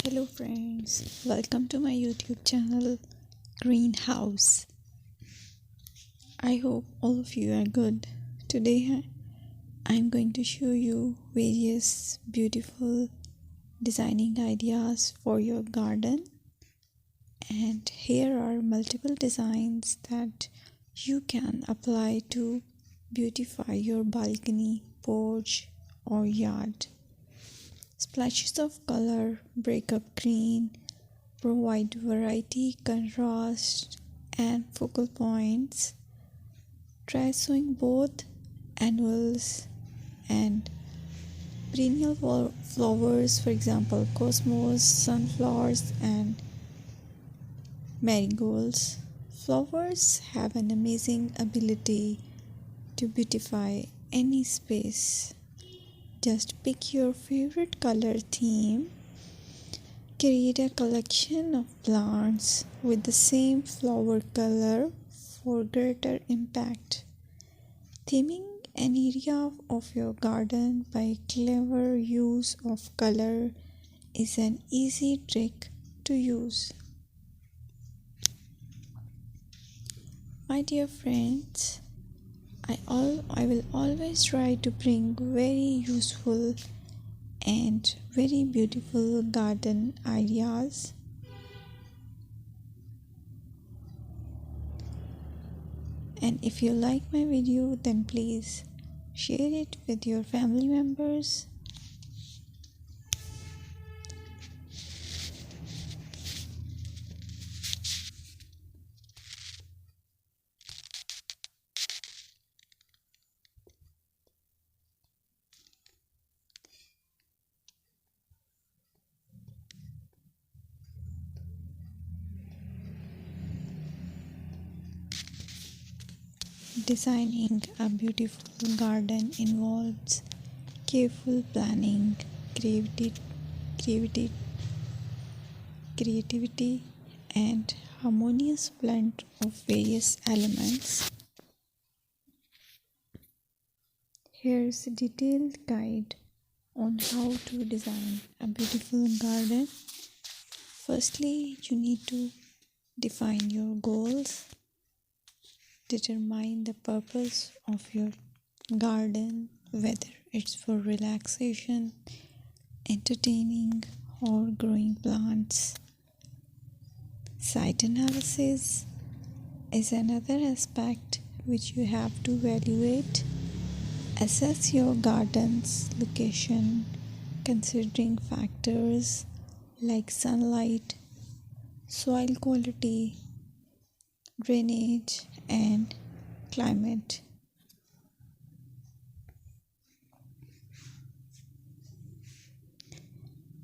Hello friends, welcome to my YouTube channel Greenhouse. I hope all of you are good. Today I'm going to show you various beautiful designing ideas for your garden, and here are multiple designs that you can apply to beautify your balcony, porch or yard. Splashes of color break up green, provide variety, contrast, and focal points. Try sowing both annuals and perennial flowers, for example, cosmos, sunflowers, and marigolds. Flowers have an amazing ability to beautify any space. Just pick your favorite color theme. Create a collection of plants with the same flower color for greater impact. Theming an area of your garden by clever use of color is an easy trick to use. My dear friends, I will always try to bring very useful and very beautiful garden ideas. And if you like my video, then please share it with your family members. Designing a beautiful garden involves careful planning, creativity, creativity, and harmonious blend of various elements. Here's a detailed guide on how to design a beautiful garden. Firstly, you need to define your goals. Determine the purpose of your garden, whether it's for relaxation, entertaining, or growing plants. Site analysis is another aspect which you have to evaluate. Assess your garden's location, considering factors like sunlight, soil quality, drainage, and climate.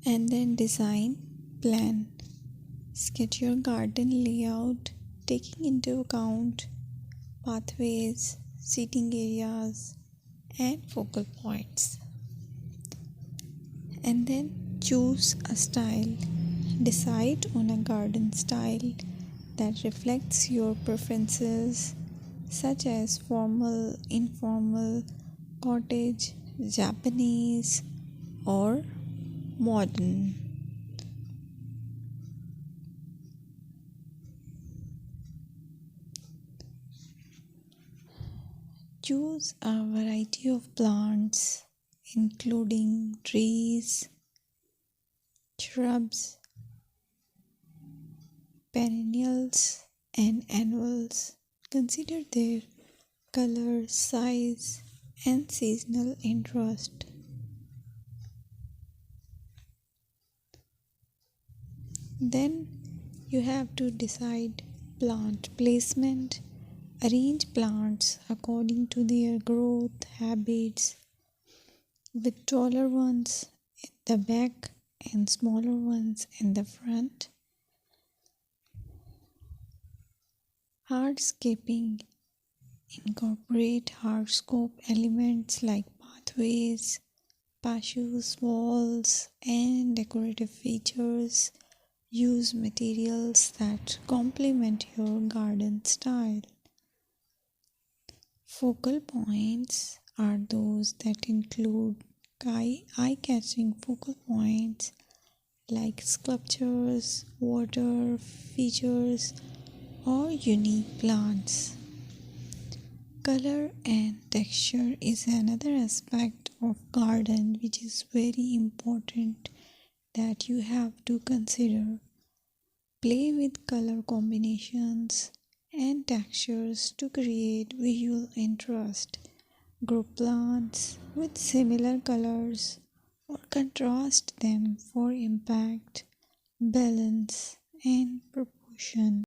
And then design plan. Sketch your garden layout, taking into account pathways, seating areas, and focal points. And then choose a style. Decide on a garden style that reflects your preferences, such as formal, informal, cottage, Japanese, or modern. Choose a variety of plants, including trees, shrubs, perennials, and annuals. Consider their color, size, and seasonal interest. Then you have to decide plant placement. Arrange plants according to their growth habits, with taller ones in the back and smaller ones in the front. Hardscaping. Incorporate hardscape elements like pathways, patios, walls, and decorative features. Use materials that complement your garden style. Focal points are those that include eye-catching focal points like sculptures, water features, or unique plants. Color and texture is another aspect of garden which is very important that you have to consider. Play with color combinations and textures to create visual interest. Group plants with similar colors or contrast them for impact, balance, and proportion.